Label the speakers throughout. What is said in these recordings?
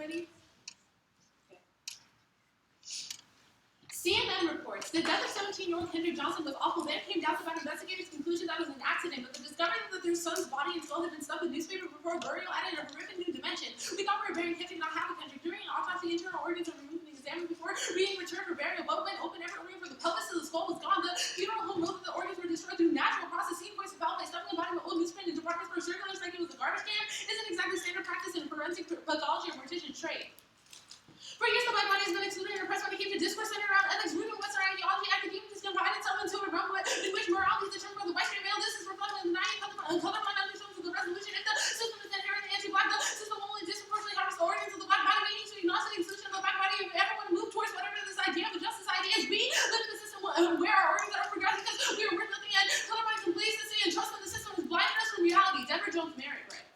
Speaker 1: ready? Okay. CNN reports the death of 17-year-old Kendrick Johnson was awful. Then came doubts about investigators' conclusion that it was an accident, but the discovery that their son's body and skull had been stuffed with newspaper before burial added a horrific new dimension. We thought we were burying Kendrick, not half a country. During an autopsy, internal organs were removed and examined before being returned for burial. But when open, every organ for the pelvis to the skull was gone. The funeral home wrote that the organs were destroyed through natural process. Scene points to foul play, stuffing the body with old newsprint in departments for circulars like it was a garbage can isn't exactly standard practice in forensic pathology or mortician's trade. For years, the black body has been excluded and repressed when it came to discourse centered around ethics, rooted in Western ideology. Academia has confined itself into a realm in which morality is determined by the white straight male. This is reflected in the 90 colorblind undertones of the resolution. If the system is inherently anti-black, the system will only disproportionately harvest the organs of the black body. We need to acknowledge the exclusion of the black body. If we ever want to move towards whatever this idea of a justice idea is, we live in the system where our organs are progressing because we are worth nothing, and colorblind complacency and trust in the system is blinding us from reality. Deborah Jones Merrick writes.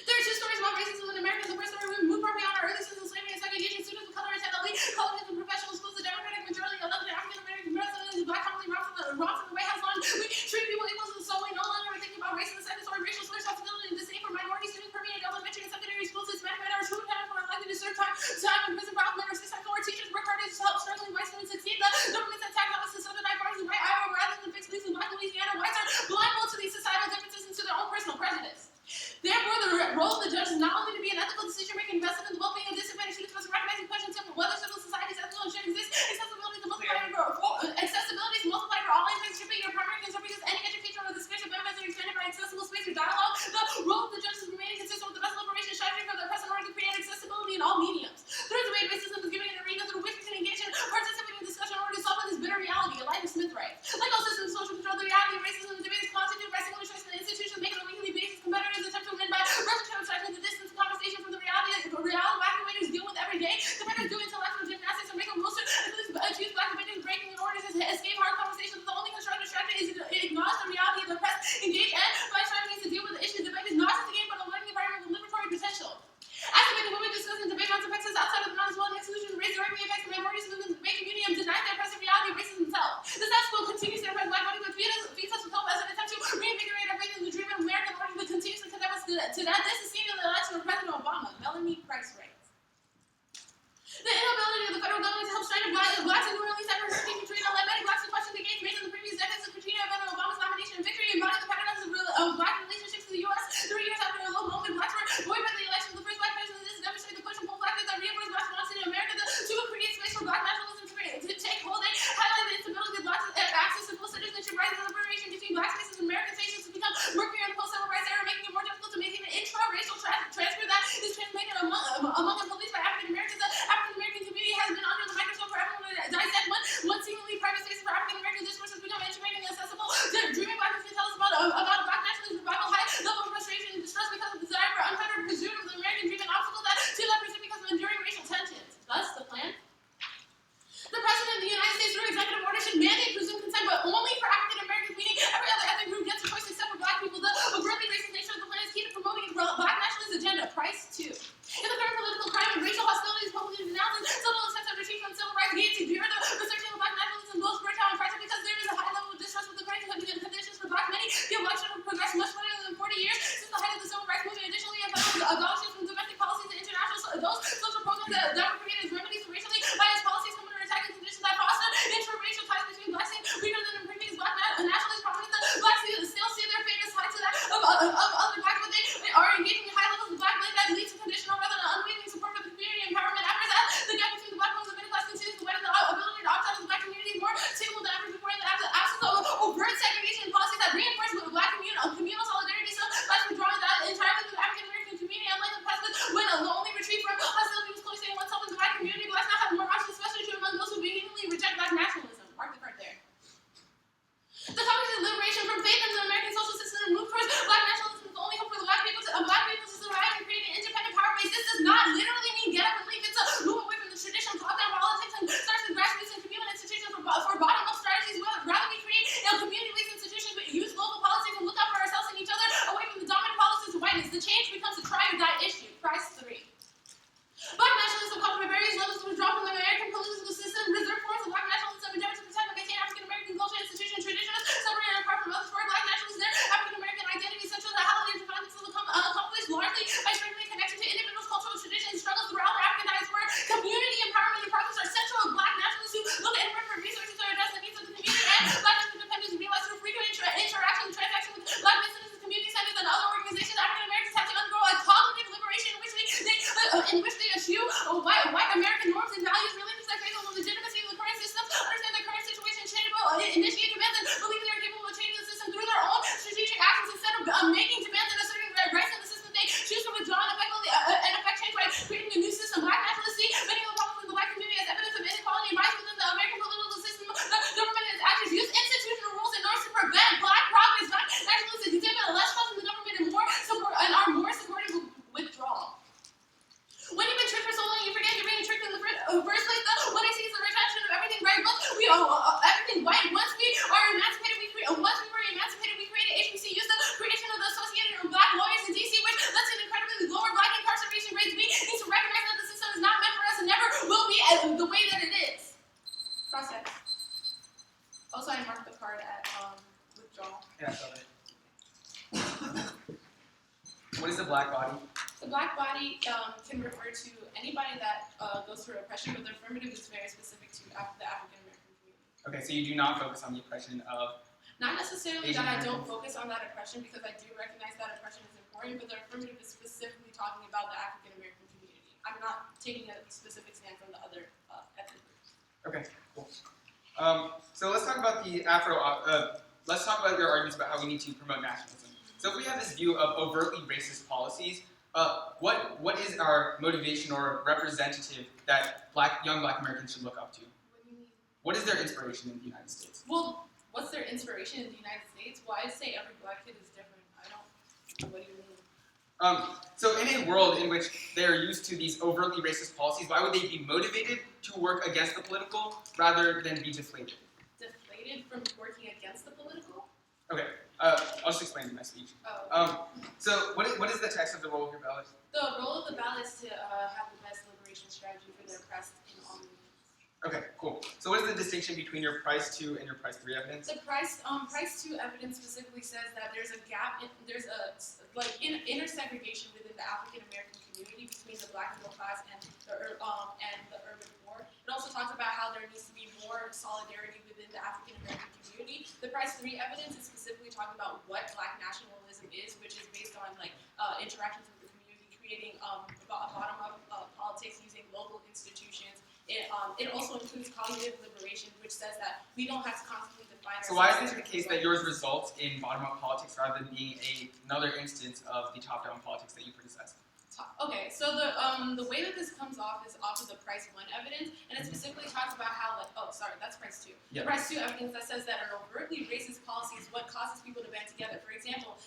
Speaker 1: There are two stories about racism in America. The first story, we moved far beyond our early systems of slavery and segregation. Students of color attend elite colleges and professional schools. The Democratic majority elected African-American president is black family romps in the White House lawn. We treat people equal to the soul. We no longer are thinking about race in the second story. Racial slurs, hostility, and disdain for minority students permeate elementary and secondary schools. It's men are true parents who are likely to serve time in prison for alcohol or 6-4 teachers work hard to help struggling white students succeed. The government's attack on us to subsidize parties in white Iowa rather than fix police in black Louisiana. Whites are blindfold to these societal differences and to their own personal prejudice. Therefore, the role of the judge is not only to be an ethical decision-making invested in the well-being of disadvantaged students, but to recognize questions of whether civil society is ethical and should exist. Accessibility is multiplied for all aspects. Should be your primary concern because any education or the space of benefits are expanded by accessible space or dialogue. The role of the judge is remaining consistent with the best liberation strategy for the oppressed in order to create accessibility in all mediums. Through debate, racism is given an arena through which we can engage in participating in discussion in order to solve this bitter reality. Elijah Smith writes. Like all systems of social control, the reality of racism and debate is constituted by single choice in the institutions making on a weekly basis. Competitors attempt to win by rushing to abstract the distance conversation from the reality of real black debaters deal with every day. Competitors do intellectual gymnastics and make a most accuse black debaters breaking in order to escape hard conversations. The only constructive strategy is to acknowledge the reality of the oppressed, engage and find strategies to deal with the issue. Debate is not just a game, but a learning environment with liberatory potential. As the women discuss in debate on effects outside of the non-as well and exclusion raise directly affects the minorities within the debate community and denies the oppressive reality of racism itself. The status quo continues to oppress black body, but feeds us with hope as an attempt to reinvigorate everything the dream of America in order to continuously condemn us to that. This is seen in the election of President Obama. Melanie Price writes. The inability of the federal government to help stranded blacks in New Orleans after Hurricane Katrina led many blacks to question the gains made in the previous decades of Katrina and Obama's nomination and victory embodied the paradox of black relationships to the U.S. 3 years after a low moment, blacks were buoyed by the election of the first black president. This demonstrates the push and pull factors that reinforce blacks' wanting in America to create space for black nationalism to take hold. They highlight the instability of blacks' access to full citizenship rights and liberation between black spaces and American stations to become murkier in the post-civil rights era, making it more difficult to maintain an intra-racial transfer that is transmitted among and policed by African Americans. The African American community has been under the microscope for everyone to dissect. One seemingly private space for African American discourse has become integrated and accessible. Dreaming black can tell us about black nationalism, revival, high level of frustration and distress because of the desire for unfettered pursuit of the American dream, an obstacle that to that pursuit because of enduring racial tensions. Thus, the plan. The President of the United States, through executive order, should mandate presumed consent, but only for African Americans, meaning every other ethnic group gets a choice except for black people. The overtly racist nature of the plan is key to promoting black nationalist agenda. Price 2. In the current political climate, racial hostility is publicly denounced and subtle attempts at retreat from civil rights gains to the researching of black nationalism blows breakdown in practice because there is a high level of distrust with the current conditions for black. Many the election have progressed much further than 40 years since the height of the civil rights movement. Additionally, abolishments from domestic policies and international those social programs that were created as remedies for racially biased policies come under attack in conditions that foster interracial ties between blacks and weaker than in previous black nationalist prominence. The blacks still see their fate as tied to that of other blacks, but they are engaging in high levels of black blame that leads to conditional rather than unwavering support for the community empowerment efforts. As the gap between the black homes and middle class continues to widen, the ability to opt out of the black community is more stable than ever before in the absence of overt segregation policies that reinforce black communal solidarity. Some blacks withdrawing that entirely from the African American community, unlike the past when a lonely retreat from hostility was closing oneself in the black community. Blacks now have more options, especially true among those who vehemently reject black nationalism. Mark the card there. The topic of liberation from faith in the American social system and move towards black nationalism is
Speaker 2: text of it. What is the black body?
Speaker 1: The black body can refer to anybody that goes through oppression, but the affirmative is very specific to the African American community.
Speaker 2: Okay, so you do not focus on the oppression of...
Speaker 1: Not necessarily
Speaker 2: Asian
Speaker 1: that I don't
Speaker 2: Americans?
Speaker 1: focus on that oppression, because I do recognize that oppression is important, but the affirmative is specifically talking about the African American community. I'm not taking a specific stand from the other ethnic groups.
Speaker 2: Okay, cool. So let's talk about the let's talk about your arguments about how we need to promote nationalism. So if we have this view of overtly racist policies, what is our motivation or representative that young black Americans should look up to?
Speaker 1: What do you mean?
Speaker 2: What is their inspiration in the United States?
Speaker 1: Well, what's their inspiration in the United States? Well, I'd say every black kid is different. What do you mean?
Speaker 2: So in a world in which they are used to these overtly racist policies, why would they be motivated to work against the political rather than be deflated?
Speaker 1: Deflated from working against the political?
Speaker 2: Okay, I'll just explain in my speech.
Speaker 1: Oh.
Speaker 2: So what is the text of the role of your ballot?
Speaker 1: The role of the ballot is to have the best liberation strategy for the oppressed in all movements.
Speaker 2: Okay, cool. So what is the distinction between your price 2 and your price 3 evidence?
Speaker 1: The price 2 evidence specifically says that there's a gap, there's a intersegregation within the African American community between the black middle class and the urban poor. It also talks about how there needs to be more solidarity within the African American community. The price 3 evidence is specifically talking about what black nationalism is, which is based on interactions with the community, creating bottom-up politics using local institutions. It also includes cognitive liberation, which says that we don't have to constantly define ourselves.
Speaker 2: So why is it the case that yours results in bottom-up politics rather than being another instance of the top-down politics that you criticize?
Speaker 1: Okay, so the way that this comes off is off of the price 1 evidence, and it specifically talks about how that's price 2.
Speaker 2: Yep.
Speaker 1: The price 2 evidence that says that an overtly racist policy is what causes people to band together. For example,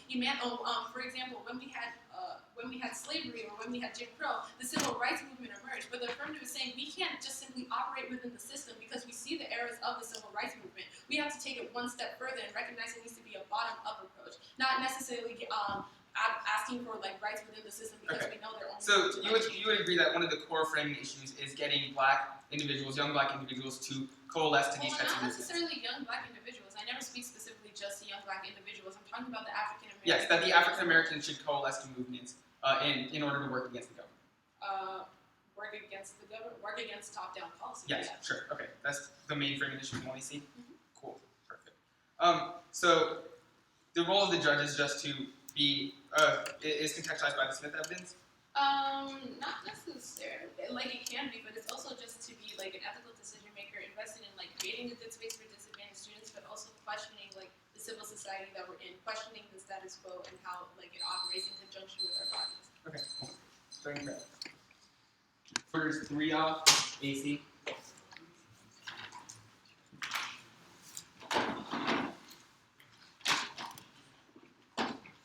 Speaker 1: when we had slavery or when we had Jim Crow, the civil rights movement emerged. But the affirmative is saying we can't just simply operate within the system because we see the errors of the civil rights movement. We have to take it one step further and recognize it needs to be a bottom-up approach, not necessarily asking for rights within the system because we know they're only.
Speaker 2: So you would agree that one of the core framing issues is getting young black individuals to coalesce to these types of movements.
Speaker 1: Not necessarily young black individuals. I never speak specifically just to young black individuals. I'm talking about the African Americans.
Speaker 2: Yes, that the African Americans should coalesce to movements in order to work against the government.
Speaker 1: Work against top-down policy.
Speaker 2: Yes,
Speaker 1: yeah.
Speaker 2: sure. Okay, that's the main framing issue we only see.
Speaker 1: Mm-hmm.
Speaker 2: Cool, perfect. So the role of the judge is just to be is contextualized by the Smith evidence.
Speaker 1: Not necessarily. It can be, but it's also just to be an ethical decision maker, invested in creating a good space for disadvantaged students, but also questioning the civil society that we're in, questioning the status quo and how it operates in conjunction with our bodies.
Speaker 2: Okay, cool. Starting correct. Orders 3 off, AC.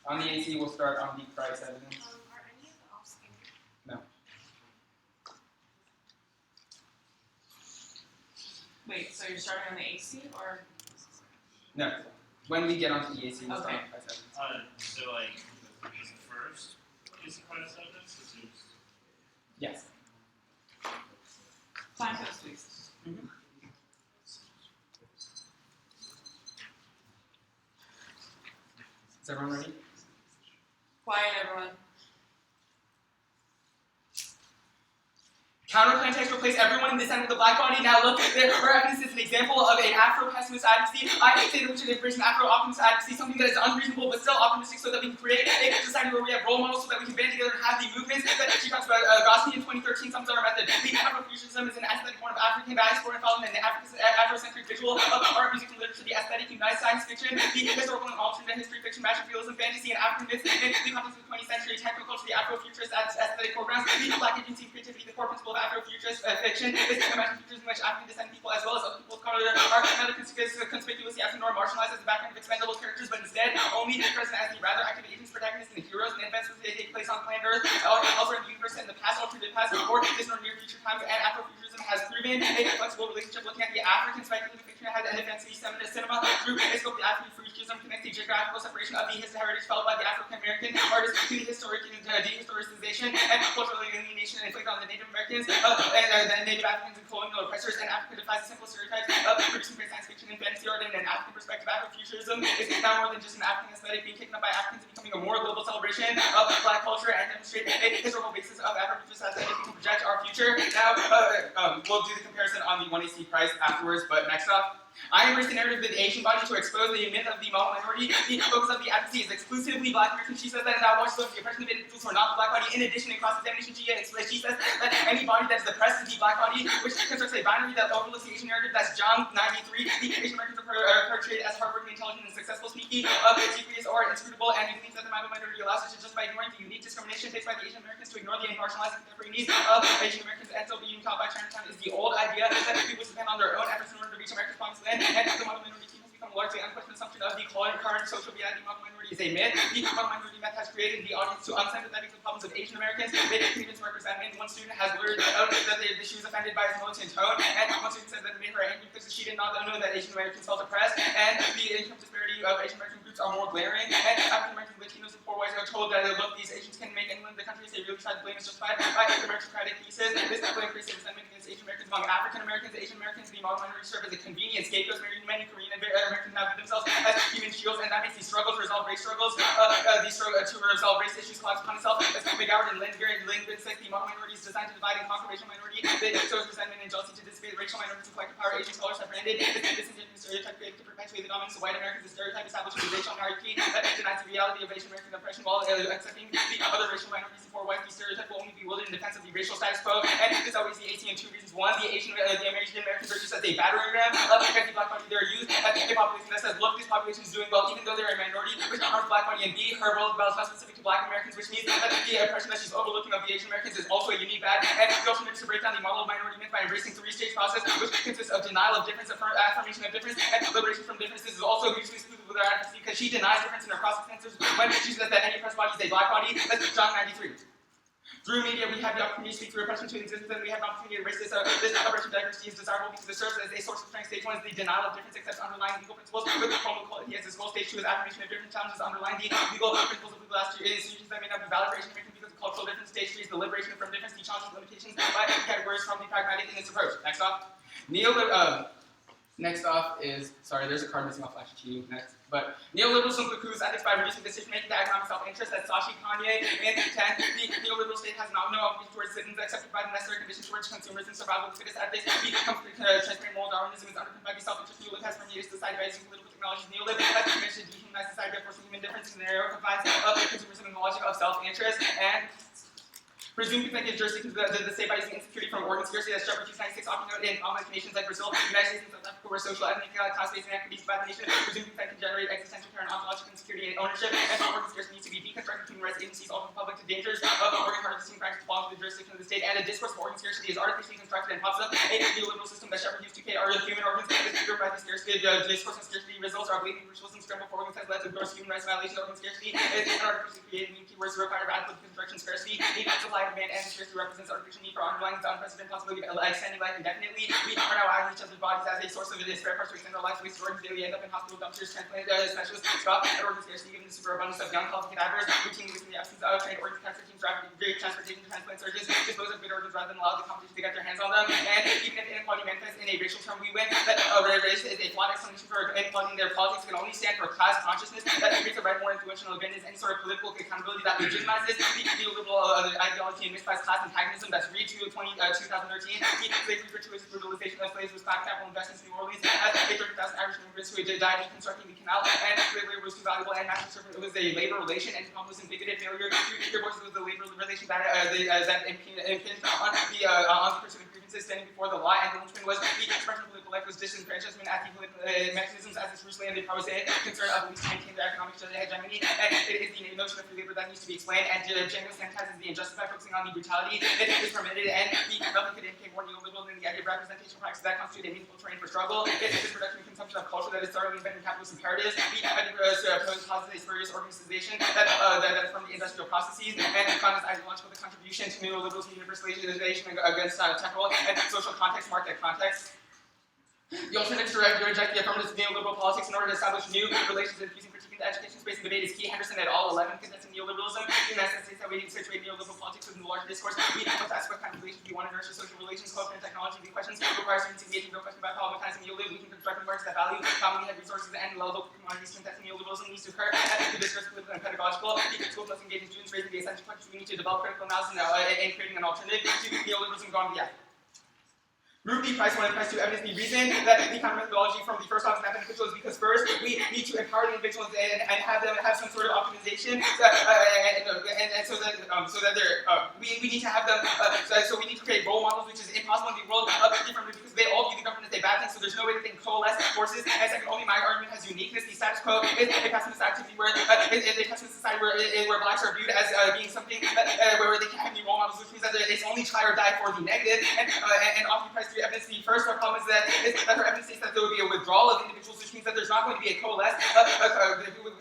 Speaker 2: On the AC, we'll start on the price evidence.
Speaker 1: Are any of the offs in?
Speaker 2: No.
Speaker 3: Wait, so you're starting on the AC or?
Speaker 2: No. When we get onto the AC, we'll start
Speaker 3: Okay.
Speaker 2: on the price evidence.
Speaker 4: So is the first is the price evidence?
Speaker 2: Yes.
Speaker 3: Time codes, please.
Speaker 2: Is everyone ready?
Speaker 3: Quiet, everyone.
Speaker 2: Counterclaim text replace everyone in this end with a black body. Now look, there are evidence is an example of an Afro-pessimist advocacy. I say that we should embrace an Afro-optimist advocacy, something that is unreasonable but still optimistic so that we can create a society where we have role models so that we can band together and have the movements that she talks about. Gosney in 2013 sums up our method. The Afrofuturism is an aesthetic form of African diaspora and following an Afrocentric visual of art, music, and literature. The aesthetic unites science fiction, the historical and alternate history fiction, magic realism, fantasy, and African myths in the context of the 20th century. Technoculture, the Afrofuturist aesthetic programs, the black agency, creativity, the core principle of Afrofuturist fiction is to imagine futures in which African descended people as well as other people of color are neither conspicuously absent nor marginalized as the background of expendable characters, but instead only present as the rather active agents, protagonists, and heroes in the events that take place on planet Earth, elsewhere in the universe, in the past, alternative past, or distant or near future times. And Afrofuturism has proven a flexible relationship looking at the African speculative fiction that has an advanced cinema through a scope of Afrofuturism neoliberalism connects the geographical separation of the heritage felt by the African American artists to the dehistoricization and cultural alienation inflicted on the Native Americans and Native Africans and colonial oppressors, and Africa defies the simple stereotypes of producing great science fiction and fantasy art in an African perspective. Afrofuturism is now more than just an African aesthetic being taken up by Africans and becoming a more global celebration of Black culture and demonstrate a historical basis of Afrofuturist aesthetic to project our future. Now, we'll do the comparison on the 1AC prize afterwards, but next up. I embrace the narrative of the Asian body to expose the myth of the Muslim minority. The focus of the advocacy is exclusively Black American. She says that Washington the oppression of individuals who are not the Black body. In addition, in cross-examination, she says that any body that is oppressed is the Black body, which constructs a binary that overlooks the Asian narrative. That's John 93. The Asian Americans are portrayed as hardworking, intelligent, and successful, speaking of secrets or inscrutable, and we believe that the Muslim minority allows us to just by ignoring the unique discrimination faced by the Asian Americans to ignore the marginalized contemporary needs of Asian Americans and still being taught by Chinatown is the old idea that people depend on their own efforts in order to reach America's promised land, and the Muslim minority has become largely unquestioned assumption of the current social reality. Muslim minority is a myth. The Muslim minority myth has created the audience to unsympathetic to the problems of Asian Americans. They can even represent men. One student has learned that she was offended by his militant tone, and one student said that it made her angry because she did not know that Asian Americans felt oppressed, and the income disparity of Asian American groups are more glaring, and African Americans, Latinos, and poor whites are told that look, these Asians can make anyone in the country. They really try to blame is justified by the meritocratic thesis. This blame increases resentment against Asian Americans among African Americans. Asian Americans, the Muslim minority, serve as a convenient scapegoat. Many Korean and Americans now view themselves as human shields, and that makes these struggles to resolve race struggles, to resolve race issues collapse upon itself. As McGoward and Lindgren said, the Muslim minority is designed to divide and conquer racial minority. They shows resentment and jealousy to dissipate racial minorities and collective power. Asian scholars have branded this disingenuous stereotype created to perpetuate the dominance of white Americans. The stereotype establishes a racial hierarchy that denies the reality of Asian American oppression while accepting the other racial minorities and poor whites. The stereotype will only be wielded in defense of the racial status quo, and this is always the AC in two reasons. One, the Asian Americans are used as a battering ram against the Black body. They're used as a population that says, look, this population is doing well, even though they're a minority, which aren't Black body. And B, her role is not specific to Black Americans, which means that the oppression that she's overlooking of the Asian Americans is also a unique bad. And she also makes to break down the model of minority myth by embracing three-stage process, which consists of denial of difference, affirmation of difference, and liberation from differences. Is also mutually exclusive with her advocacy because she denies difference in her cross-extensions when she says that any oppressed body is a Black body. That's John 93. Through media, we have the opportunity to speak through oppression to existence, and we have an opportunity to erase this. This oppression diversity is desirable because it serves as a source of strength. Stage 1 is the denial of difference accepts underlying legal principles with formal equality as its goal. Stage 2 is affirmation of different challenges underlying the legal principles of legal institutions that may not be valid for Asian American because of cultural difference. Stage 3 is the liberation from difference, the challenges and limitations by categories from the pragmatic in its approach. Next off, next off is, sorry, there's a card missing off flash cheating next. But neoliberalism precludes ethics by reducing decision-making to economic self-interest. That's Sashi Kanye in 10. The neoliberal state has no obligation towards citizens accepted by the necessary conditions towards consumers and survival of the fittest. Ethics becomes transparent moral Darwinism is underpinned by the self-interest. Neoliberalism has permeated society by using political technologies. Neoliberalism has convention to dehumanize society by forcing human difference in the narrow confines of consumerism and the logic of self-interest. And presumed consecutive jurisdictions the state by using insecurity from organ scarcity that's Shepherd 296 opting out in unlike nations like Brazil, United States, and South Africa, where social, ethnic, class-based inequities by the nation. Presumed consent can generate existential care and ontological insecurity and ownership, and organ scarcity needs to be deconstructed. Human rights agencies open the public to dangers of organ harvesting practices belong to the jurisdiction of the state, and a discourse of organ scarcity is artificially constructed and pops up. A neoliberal system that Shepherd used to care are human organs is driven by the scarcity. Discourse on scarcity results are blatantly ritualism, scramble for organs has led to gross human rights violations. Organ scarcity is an artificially created new keywords to require radical construction scarcity. The supply and demand and scarcity represents artificial need for underlying the unprecedented possibility of extending life indefinitely. We are now eyeing each other's bodies as a source of spare parts to extend our lives. Wasted organs daily end up in hospital dumpsters. Transplant specialists stop at organ scarcity given the superabundance of young healthy cadavers. Routinely in the absence of trained organ cancer teams driving great transportation to transplant surgeons dispose of good organs rather than allow the competition to get their hands on them. And even if inequality manifests in a racial term, we win. That race is a flawed explanation for inequality in their politics can only stand for class consciousness that creates a right more influential event is any sort of political accountability that legitimizes the neoliberal ideology and misplaced class antagonism that's read to 2013. The slavery gratuitous brutalization of slaves was class capital investments in New Orleans as 30,000 Irish immigrants who died in constructing the canal, and slavery was too valuable and master servant. It was a labor relation, and Trump and bigoted failure to hear voices of the labor relation that impinged on the pursuit of grievances standing before the law, and the linchpin was the expression of political life was disenfranchisement as the mechanisms as it's loosely ended parasitic concern of least maintain the economic hegemony, and it is the notion of free labor that needs to be explained, and Django sanitizes the injustice by focusing on the brutality that is permitted, and nothing could indicate more neoliberal than the idea of representation practices that constitute a meaningful terrain for struggle. It is production and consumption of culture that is thoroughly embedded in capitalist imperatives. The idea causes a spurious organization that from the industrial processes, and found as ideological the contribution to neoliberalism, universalization against temporal and social context, market context. The alternative to reject the affirmative neoliberal politics in order to establish new relations and infusing critiquing the education space and debate is key. Henderson et al. 11 condensing neoliberalism. The United States that we need to situate neoliberal politics within the larger discourse. We must ask what kind of relations we want to nurture social relations, culture, and technology. These questions require students to engage in real question about how mechanism neoliberalism we can construct markets that value commonly had resources and local commodities. Contesting neoliberalism needs to occur at the discourse political and pedagogical. Schools must engage in students raising the essential questions. We need to develop critical analysis and creating an alternative to neoliberalism gone beyond. Group D, Price 1 and Price 2 evidence. The reason that the kind of methodology from the first off is not beneficial is because first, we need to empower the individuals and have them have some sort of optimization, so that they're, we need to have them, so we need to create role models, which is impossible in the world differently because they all view the government as a bad thing, so there's no way that they can coalesce forces. And second, only my argument has uniqueness. The status quo is a pessimist activity where, is a pessimist society where blacks are viewed as being something where they can't have any role models, which means that it's only try or die for the negative, and off the Price 3 evidence. The first problem is that her evidence states that there would be a withdrawal of individuals, which means that there's not going to be a coalesce.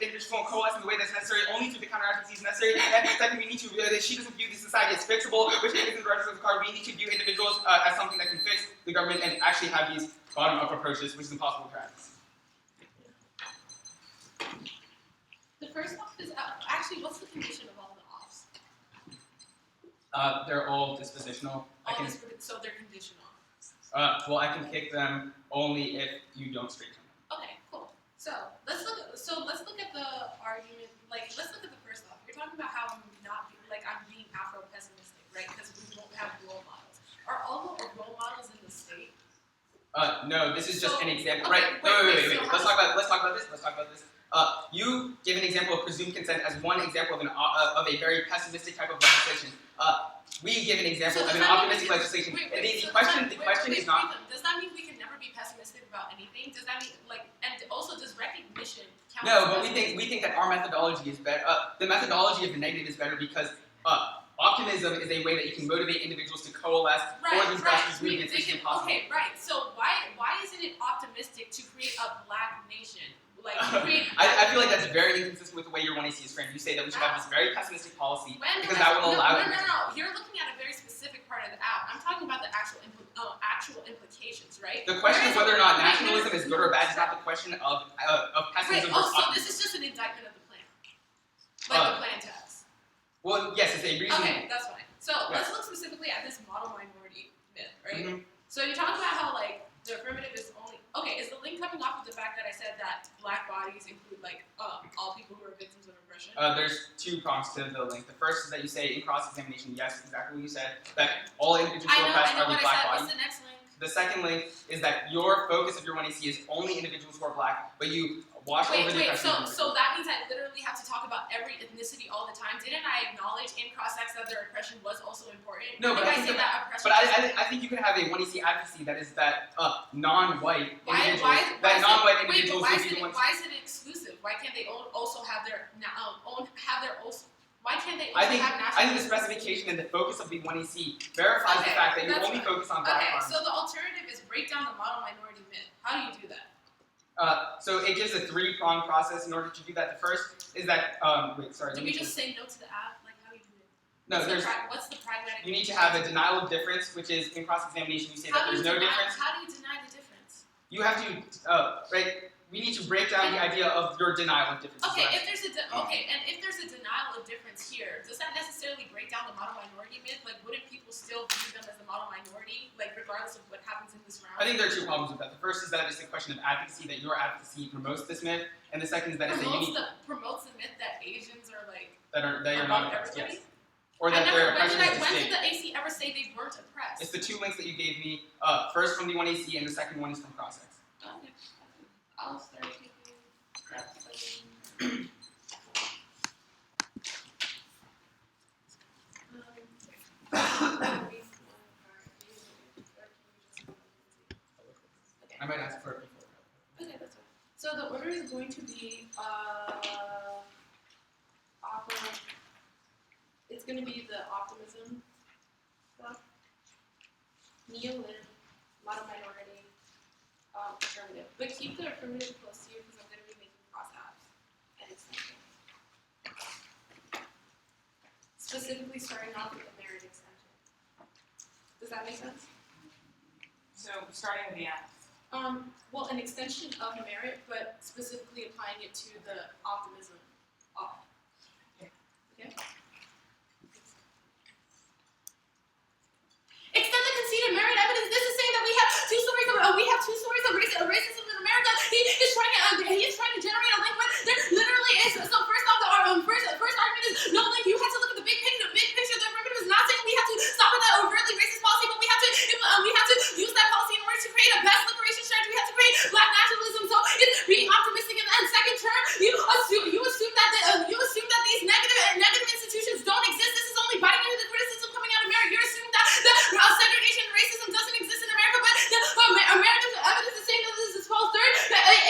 Speaker 2: Individuals won't coalesce in the way that's necessary, only through the counter-advocacy is necessary. And second, we need to, she doesn't view the society as fixable, which isn't the direction of the card. We need to view individuals as something that can fix the government and actually have these bottom-up approaches, which is impossible to practice.
Speaker 1: The first off is, actually, what's the condition of all the offs?
Speaker 2: They're all dispositional.
Speaker 1: So they're conditional.
Speaker 2: Well, I can kick them only if you don't straighten them.
Speaker 1: Okay, cool. So let's look at the argument. Like, let's look at the first off. You're talking about how I'm being Afro-pessimistic, right? Because we won't have role models. Are all the role models in the state?
Speaker 2: No, this is just an example.
Speaker 1: Okay,
Speaker 2: Right? Wait. Let's talk about this. You give an example of presumed consent as one example of a very pessimistic type of legislation. We give an example of an optimistic legislation. The question is not.
Speaker 1: Does that mean we can never be pessimistic about anything? Does that mean and also does recognition count?
Speaker 2: No, but we think that our methodology is better. The methodology of the negative is better because optimism is a way that you can motivate individuals to coalesce for these grassroots movements, which is impossible.
Speaker 1: Okay, right. So why isn't it optimistic to create a black nation?
Speaker 2: I feel like that's very inconsistent with the way your 1AC is framed. You say that we should have this very pessimistic policy because that will allow.
Speaker 1: No. You're looking at a very specific part of the app. I'm talking about the actual implications, right?
Speaker 2: The question of whether or not nationalism is good or bad is not the question of pessimism versus
Speaker 1: so
Speaker 2: optimism.
Speaker 1: this is just an indictment of the plan, the plan text.
Speaker 2: Well, yes, it's a reason.
Speaker 1: Okay, that's fine. So let's look specifically at this model minority myth, right?
Speaker 2: Mm-hmm.
Speaker 1: So you're talking about how the affirmative is only. Okay, is the link coming off of the fact that I said that black bodies include all people who are victims of oppression?
Speaker 2: There's two prongs to the link. The first is that you say in cross-examination, yes, exactly what you said, that all individuals who are oppressed are the black bodies.
Speaker 1: What's the next link?
Speaker 2: The second link is that your focus of your 1AC is only individuals who are black, but you wash over the oppression.
Speaker 1: So that means I literally have to talk about every ethnicity all the time. Didn't I acknowledge in cross-ex that their oppression was also important?
Speaker 2: No, but I think you can have a 1AC advocacy that is that non-white individuals, non-white individuals would be the ones.
Speaker 1: Why is it exclusive? Why can't they also have their Why can't they
Speaker 2: I
Speaker 1: also
Speaker 2: think
Speaker 1: have national?
Speaker 2: I think the specification and the focus of the 1AC verifies the fact that you only focus on black farms.
Speaker 1: So the alternative is break down the model minority myth. How do you do that?
Speaker 2: So it gives a three-pronged process. In order to do that, the first is that
Speaker 1: Did we just say no to the app? Like, how do you do it?
Speaker 2: No,
Speaker 1: What's the pragmatic?
Speaker 2: You need to have a denial of difference, which is in cross-examination. You say that there's no difference.
Speaker 1: How do you deny the difference?
Speaker 2: You have to We need to break down the idea of your denial of difference.
Speaker 1: Okay, if there's a denial of difference here, does that necessarily break down the model minority myth? Like, wouldn't people still view them as the model minority, like regardless of what happens in this round?
Speaker 2: I think there are two problems with that. The first is that it's a question of advocacy, that your advocacy promotes this myth, and the second is that
Speaker 1: promotes the myth that Asians are
Speaker 2: that you're not oppressed. Yes. Or
Speaker 1: when
Speaker 2: that they're oppressed.
Speaker 1: When did the AC ever say they weren't oppressed?
Speaker 2: It's the two links that you gave me. First from the 1AC, and the second one is from Cross-X.
Speaker 1: Okay. I'll start taking reps.
Speaker 2: I might ask for it before.
Speaker 1: Okay, that's fine. So the order is going to be it's going to be the optimism stuff, neo-lib, model minority, affirmative. But keep the affirmative close to you because I'm going to be making cross apps and extension. Specifically starting off with the merit extension. Does that make sense?
Speaker 3: So starting with the app.
Speaker 1: Well, an extension of merit, but specifically applying it to the optimism. Okay. Extend the conceded merit evidence. This is saying that we have two stories of racism in America. He's trying to generate a link when there literally is. So first off, the first argument is no link. You have to look at the big picture. The big picture. The affirmative is not saying we have to stop with that overtly racist policy, but we have to use that policy in order to create a best liberation strategy. We have to create black nationalism. So it's being optimistic. And second term, you assume that these negative institutions don't exist. This is only biting into the criticism coming out of America. You're assuming that segregation and racism doesn't exist in America, but American evidence is saying that this is false. Third,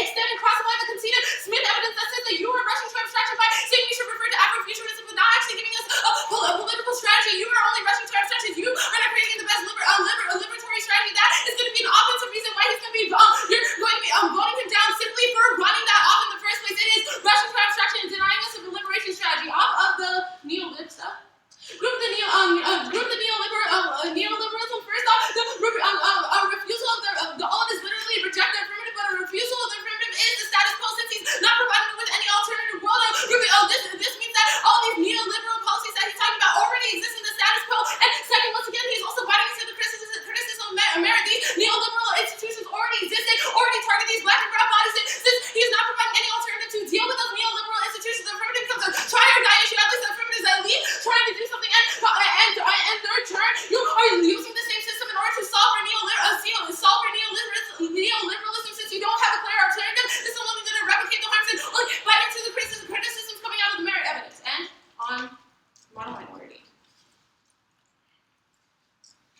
Speaker 1: extend and classify the conceded Smith evidence that says that you are rushing to abstraction by saying we should refer to Afrofuturism without actually giving us a political strategy. You are only rushing to abstractions. You are not creating the best liberatory strategy. That is going to be an offensive reason why he's going to be you're going to be voting him down simply for running that off in the first place. It is rushing to abstraction and denying us of the liberation strategy. Off of the neo-lib stuff. Group the neoliberalism first off. A refusal of the all is literally reject the affirmative, but a refusal of the affirmative is the status quo since he's not providing with any alternative world. This means that all these neoliberal policies that he's talking about already exist in the status quo. And second, once again, he's also biting into the criticism of merit. These neoliberal institutions already exist. They already target these black and brown bodies. Since he's not providing any alternative to deal with those neoliberal institutions, the affirmative becomes a try or die issue. At least the affirmative is at least trying to do something. And third term, you are using the same system in order to solve for neoliberalism since you don't have a clear alternative. This is only going to replicate the harms and bite into the criticisms coming out of the merit evidence. And on mono-minority.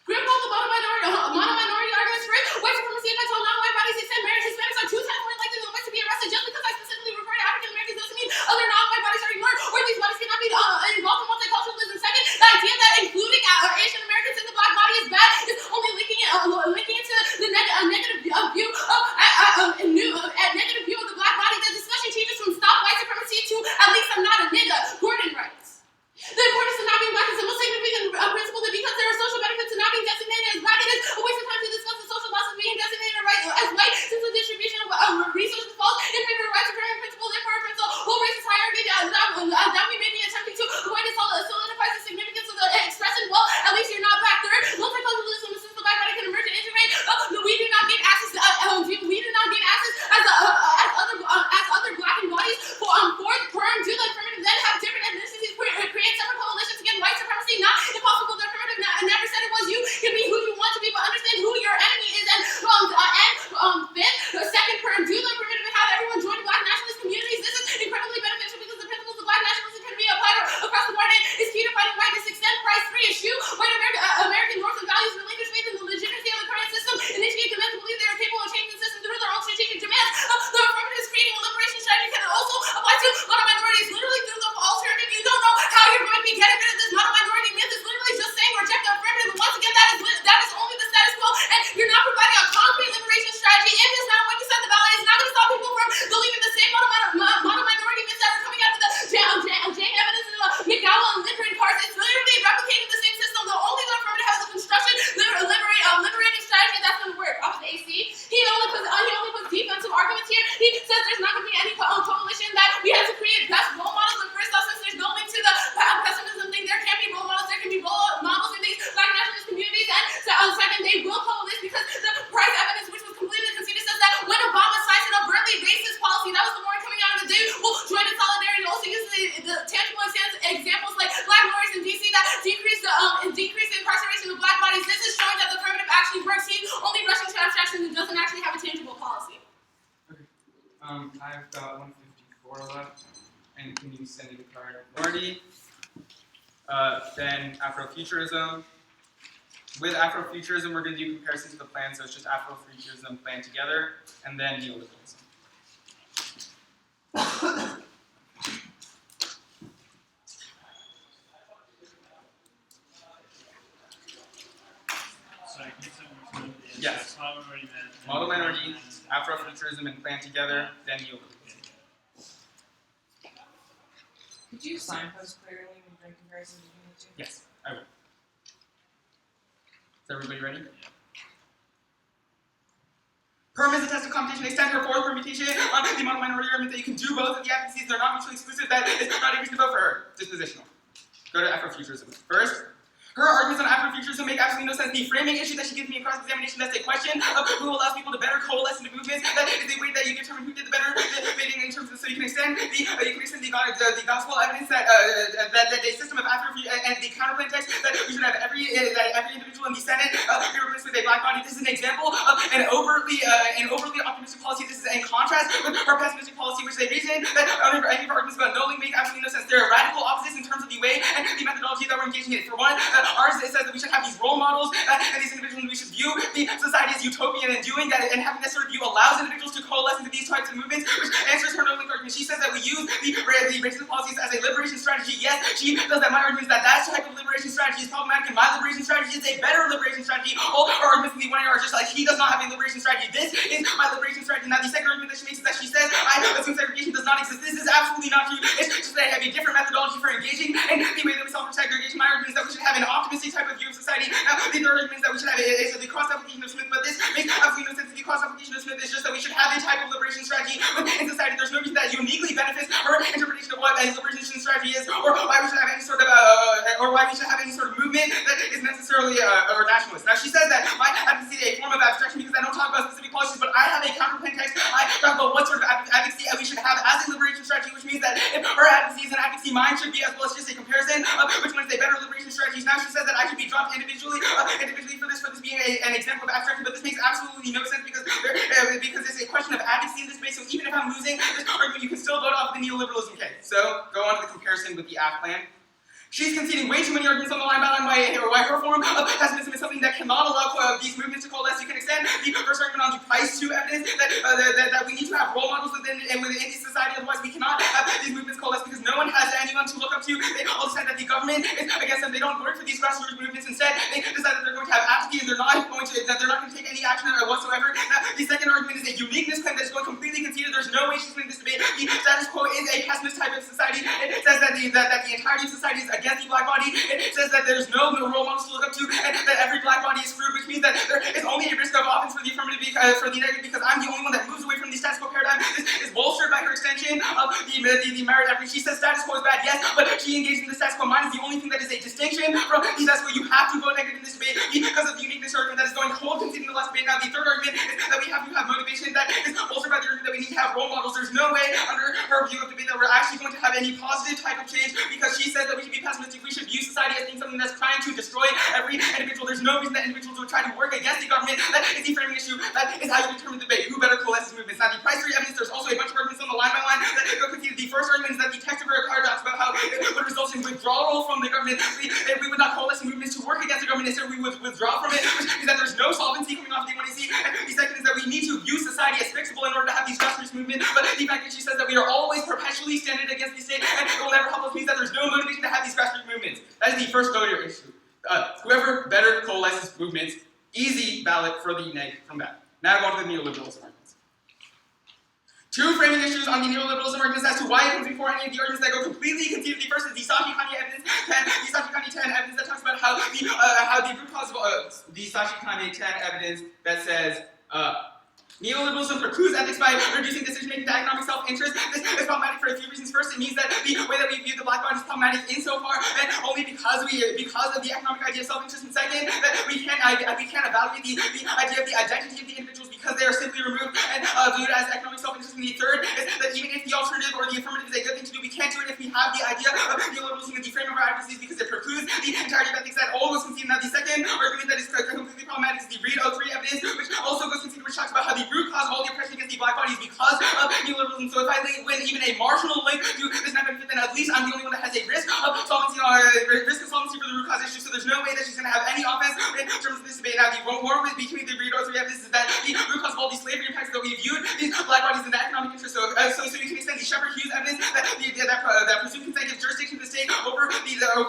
Speaker 1: Grip on the mono-minority arguments for white supremacy against all non-white bodies. He said married Hispanics are 2 times more likely than whites to be arrested. Just because I specifically refer to African Americans doesn't mean other non-white bodies are ignored or these bodies cannot be involved in multiculturalism. Second, the idea that including Asian Americans in the black body is bad is only linking it to the negative view of the black body. The discussion changes from stop white supremacy to at least I'm not a nigga. Gordon writes. The importance of not being black is the most significant principle that because there are social benefits to not being designated as black, it is a waste of time to discuss the social loss of being designated as white since the distribution of resources falls in favor of white supremacy principle. Therefore, a principle whole racist hierarchy that we may be attempting to avoid it solidifies the significance of the expression. Well, at least you're not black. Third, multiculturalism since the black body can emerge and integrate. We do not gain access as other blackened bodies. Fourth, perm, do the affirmative, then have different ethnicities, create separate coalitions against white supremacy. Not impossible. The affirmative never said it was. You can be who you want to be, but understand who your enemy is. And fifth, the second perm, do the affirmative and have everyone join black nationalist communities. This is incredibly beneficial because the principles of black nationalism can be applied across the board. It is key to fighting whiteness. Extend price 3 issue. White American norms and values relinquish faith in the legitimacy of the current system. Initiate demands to believe they are capable of changing the system through their own strategic demands. The affirmative is creating a liberation strategy can also apply to mono-minorities. Literally through the alternative, you don't know how you're going to be getting rid of this mono-minority myth. It's literally just saying reject the affirmative. And once again, that is only the status quo. And you're not providing a concrete liberation strategy. If it's not when you set the ballot, it's not going to stop people from believing the same mono-minority myths that are coming out of the Jane evidence and the McDowell and Lindgren cards. It's literally replicating the same system. The only the affirmative has a construction liberating strategy that's going to work. Off of the AC, he only puts defensive arguments here. He says there's not going to be any coalition that we have to create best role models. And first off, since there's no link to the pessimism thing, there can't be role models. There can be role models in these black nationalist communities. And second, they will coalesce because the price evidence, which was completely conceded, says that when Obama signs an overtly racist policy, that was the warning coming out of the day. Will join in solidarity. Also uses the tangible examples like black lawyers in DC that decrease the incarceration of black bodies. This is showing that the affirmative actually works. He's only rushing to abstraction and doesn't actually have a tangible policy.
Speaker 2: Okay. I've got 154 left. And can you send me the card? Minority. Then Afrofuturism. With Afrofuturism, we're going to do comparisons to the plan, so it's just Afrofuturism planned together, and then neoliberalism.
Speaker 4: Sorry, can you tell me which one it is?
Speaker 2: Yes.
Speaker 4: Model
Speaker 2: Minority, Afrofuturism, and planned together, then neoliberalism.
Speaker 3: Could you signpost clearly when you're doing comparisons between the two?
Speaker 2: Yes, I will. Is everybody ready? Herm is a test of computation. Extend her fourth permutation on the amount of minority argument that you can do both of the advocacies. They're not mutually exclusive. That is not a reason to vote for her. Dispositional. Go to Afrofuturism. First, her arguments on Afrofuturism make absolutely no sense. The framing issue that she gives me in cross-examination, that's a question of who allows people to better coalesce into movements. That is a way that you determine who did the better debating in terms of, so you can extend the gospel evidence that a system of and the counterpoint text that we should have every individual in the Senate be replaced with a black body. This is an example of an overtly optimistic policy. This is in contrast with her pessimistic policy, which they reason that any of her arguments about nulling make absolutely no sense. They're radical opposites in terms of the way and the methodology that we're engaging in. For one, ours, it says that we should have these role models and these individuals, and we should view the society as utopian and doing that, and having that sort of view allows individuals to coalesce into these types of movements, which answers her nulling argument. She says that we use the racist policies as a liberation strategy. Yes, she does that. My argument is that that type of liberation strategy is problematic, and my liberation strategy is a better liberation strategy. All her arguments in the 1A are just like, he does not have a liberation strategy. This is my liberation strategy. Now, the second argument that she makes is that she says, I assume segregation does not exist. This is absolutely not true. It's just that I have a different methodology for engaging, and the way that we solve for segregation. My argument is that we should have an optimistic type of view of society. Now, the third argument is that we should have the cross-application of Smith, but this makes absolutely no sense. The cross-application of Smith is just that we should have a type of liberation strategy in society. There's no reason that uniquely benefits her interpretation of what a liberation strategy is, or why we should have any sort of movement that is necessarily or nationalist. Now, she says that my advocacy is a form of abstraction because I don't talk about specific policies, but I have a counterpoint text. I talk about what sort of advocacy we should have as a liberation strategy, which means that if her advocacy is an advocacy, mine should be as well as just a comparison of which one is a better liberation strategy. Now, she says that I should be dropped individually for this being an example of abstraction, but this makes absolutely no sense because it's a question of advocacy in this space. So even if I'm losing this argument, you can still vote off the neoliberalism case. So go on to the comparison with the AF plan. She's conceding way too many arguments on the line by line why her form of pessimism is something that cannot allow these movements to coalesce. You can extend the first argument on the price to evidence that we need to have role models within any society, otherwise we cannot have these movements coalesce because no one has anyone to look up to. They all decide that the government is against them. They don't work for these grassroots movements. Instead, they decide that they're going to have apathy and they're not going to take any action whatsoever. Now, the second argument is a uniqueness claim that is going completely conceded. There's no way she's winning this debate. The status quo is a pessimist type of society. It says that the entirety of society is against the black body. It says that there's no role models to look up to, and that every black body is screwed, which means that there is only a risk of offense for the affirmative, for the negative, because I'm the only one that moves away from the status quo paradigm. This is bolstered by her extension of the merit equity. She says status quo is bad, yes, but she engaged in the status quo. Mine is the only thing that is a distinction from the status quo. You have to vote negative in this debate because of the uniqueness argument that is going cold conceding the last debate. Now, the third argument is that we have to have motivation that is bolstered by the argument that we need to have role models. There's no way under her view of the debate that we're actually going to have any positive type of change because she says that we should be pessimistic. We should view society as being something that's trying to destroy every individual. There's no reason that individuals would try to work against the government. That is the framing issue. That is how you determine the debate. Who better coalesces movements? Now, the price for evidence, there's also a bunch of arguments on the line by line that go conceded. The first argument is that the text of her card talks about how it would result in withdrawal from the government. We would not coalesce movements to work against the government. Instead, we would withdraw from it, which means that there's no solvency coming off the D1AC. And the second is that we need to view society as fixable in order to have these grassroots movements. But the fact that she says that we are always perpetually standing against the state and it will never help us means that there's no motivation to have these grassroots movements. That is the first voter issue. Whoever better coalesces movements, easy ballot for the neg from that. Now go on to the neoliberalism arguments. Two framing issues on the neoliberalism arguments as to why it comes before any of the arguments that go completely conceded. The first is the SunHee evidence, the SunHee 10 evidence that talks about how the root cause of the SunHee 10 evidence that says neoliberalism precludes ethics by reducing decision-making to economic self-interest. This is problematic for a few reasons. First, it means that the way that we view the black body is problematic insofar and only because of the economic idea of self-interest. And second, that we can't evaluate the idea of the identity of the individuals because they are simply removed and viewed as economic self-interest. And the third is that even if the alternative or the affirmative is a good thing to do, we can't do it if we have the idea of neoliberalism in the frame of our advocacy because it precludes the entirety of ethics that all was conceded. Now, the second argument that is completely problematic is the Reed 03 evidence, which also goes conceded, which talks about how the root cause of all the oppression against the black body is because of neoliberalism. So if I win even a marginal link to this net benefit, then at least I'm the only one that has a risk of solvency, risk of solvency for the root cause issue. So there's no way that she's going to have any offense in terms of this debate. Now, the war between the Reed 03 evidence is that the root cause of all these slavery impacts that we viewed these black bodies in the economic interest. So you can extend the Shepherd-Hughes evidence that presumed consent gives jurisdiction to the state over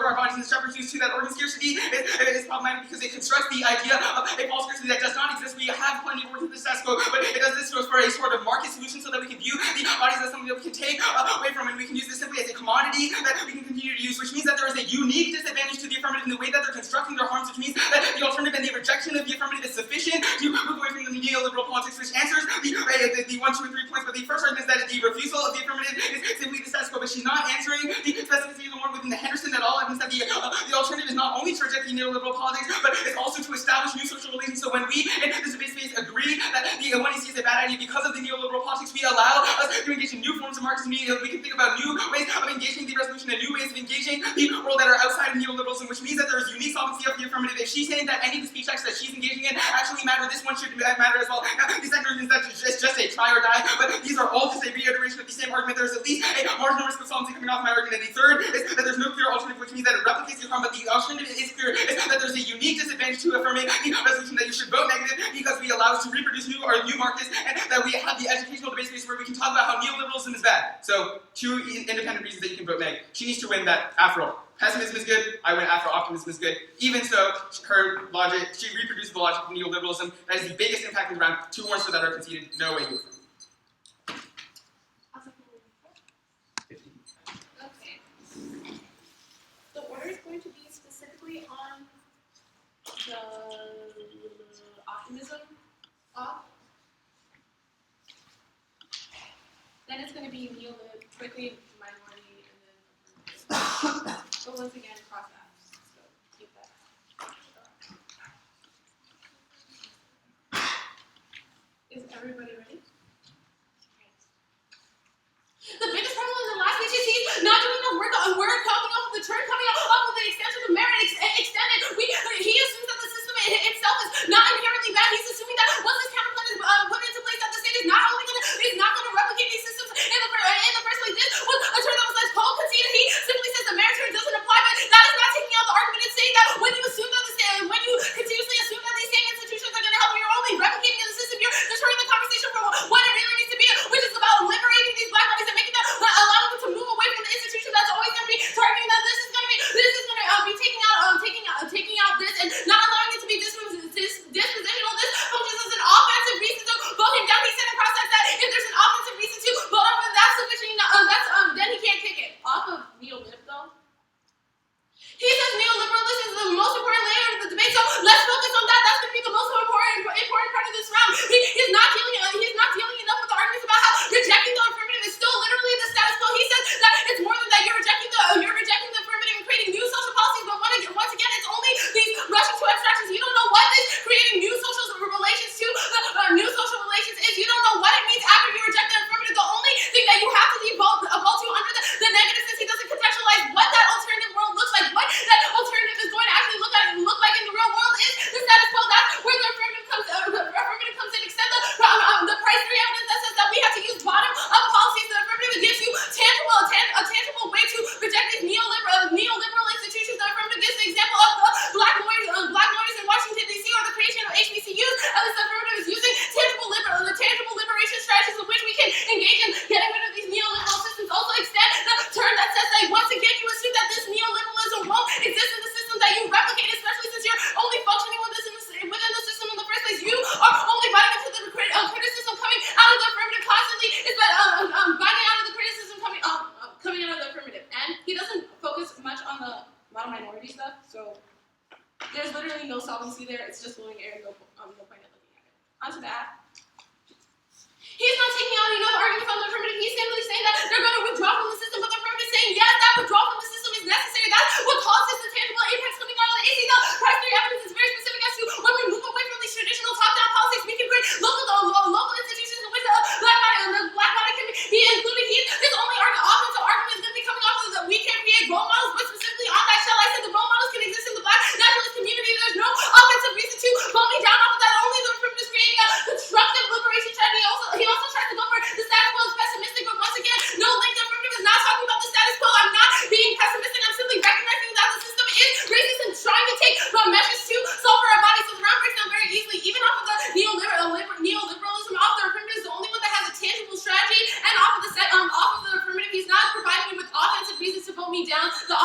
Speaker 2: our bodies, and the Shepherd-Hughes to that organ scarcity is problematic because it constructs the idea of a false scarcity that does not exist. We have plenty of words in the status quo, but it does this for a sort of market solution so that we can view the bodies as something that we can take away from, and we can use this simply as a commodity that we can continue to use, which means that there is a unique disadvantage to the affirmative in the way that they're constructing their harms, which means that the alternative and the rejection of the affirmative is sufficient to move away from the neoliberal politics, which answers the 1, 2, and 3 points. But the first argument is that the refusal of the affirmative is simply the status quo. But she's not answering the specificity of the one within the Henderson at all. Evidence that the alternative is not only to reject the neoliberal politics, but it's also to establish new social relations. So when we in this debate space agree that the 1EC is a bad idea because of the neoliberal politics, we allow us to engage in new forms of Marxism. We can think about new ways of engaging the resolution and new ways of engaging the world that are outside of neoliberalism, which means that there is unique solvency of the affirmative. If she's saying that any of the speech acts that she's engaging in actually matter, this one should matter as well. Now, the second argument is that it's just a try or die, but these are all just a reiteration of the same argument. There's at least a marginal risk of solvency coming off my argument. And the third is that there's no clear alternative, which means that it replicates the harm, but the alternative is clear, is that there's a unique disadvantage to affirming the resolution that you should vote negative because we allow us to reproduce new markets, and that we have the educational debate space where we can talk about how neoliberalism is bad. So, 2 independent reasons that you can vote neg. She needs to win that after all. Pessimism is good, I win after optimism is good. Even so, her logic, she reproduces the logic of neoliberalism. That is the biggest impact in the round. 2 more so that are conceded. No way you affirm.
Speaker 1: Okay. The order is going to be specifically on the optimism off. Then it's going to be neolib, quickly minority, and then but once again, cross out. So keep that. Is everybody ready? The biggest problem in the last speech is he's not doing enough work coming off of the term, coming off of the extension of merit extended. He assumes that the system itself is not inherently bad. He's assuming that once this counterplan is put into place, that the state is not going to replicate these systems in the first place. This was a term that was less Paul conceded. He simply says the merit term doesn't apply, but that is not taking out the argument. It's saying that when you assume that when you continuously assume that these same institutions are going to help you, you're only replicating the system. You're destroying the conversation for what it really needs to be, which is about liberating these black bodies and making them, allowing them to move away from the institution that's always going to be targeting them. This is going to be taking out this and not allowing it to be dispositional. This functions as an offensive reason to vote him down. He said in process that if there's an offensive reason to vote off of that sufficient, then he can't kick it off of neolib though. He says neoliberalism is the most important layer of the debate, so let's focus on that. That's going to be the most important part of this round. He's not dealing enough with the arguments about how rejecting the affirmative is still literally the status quo. He says that it's more than that. You're rejecting the affirmative and creating new social policies, but once again, it's only these rushing to abstractions. You don't know what this creating new social relations is. You don't know what it means after you reject the affirmative. The only thing that you have to evolve to under the negative, since he doesn't contextualize what that alternative world looks like, what that alternative is going to actually look like in the real world is the status quo. That's where the affirmative comes in. Except the price three evidence that says that we have to use bottom-up policies. The affirmative gives you a tangible way to reject these neoliberal institutions. The affirmative gives the example of the black lawyers in Washington D.C. or the creation of HBCUs. At least the affirmative is using the tangible liberation strategies in which we can engage in getting rid of these neoliberal systems. Also extend the term that says that once again you assume that this neoliberalism won't exist in the system that you replicate, especially since you're only functioning within the system in the first place. You are only biting into the criticism coming out of the affirmative constantly. It's that biting out of the criticism coming out of the affirmative. And he doesn't focus much on the model minority stuff, so there's literally no solvency there. It's just blowing air and no point in looking at it. Onto that. He's not taking out enough argument from the affirmative. He's simply saying that they're going to withdraw from the system, but the affirmative is saying, yes, that withdrawal from the system is necessary. That's what causes the tangible impacts coming out of the AC. The price three evidence is very specific as to when we move away from these traditional top-down policies, we can create local institutions in which the black body can be included. His only offensive argument is going to be coming off of that we can create role models, but specifically on that shell, I said the role models can exist in the black nationalist community. There's no offensive reason to vote me down off of that. Only the affirmative is creating a constructive liberation strategy. He also tries to go for the status quo is pessimistic, but once again, no link. The affirmative is not talking about the status quo. I'm not being pessimistic. I'm simply recognizing that the system is racist and trying to take measures to solve for our bodies. So the round breaks down very easily. Even off of the neoliberalism, off the affirmative is the only one that has a tangible strategy, and off of the affirmative, he's not providing me with offensive reasons to vote me down. The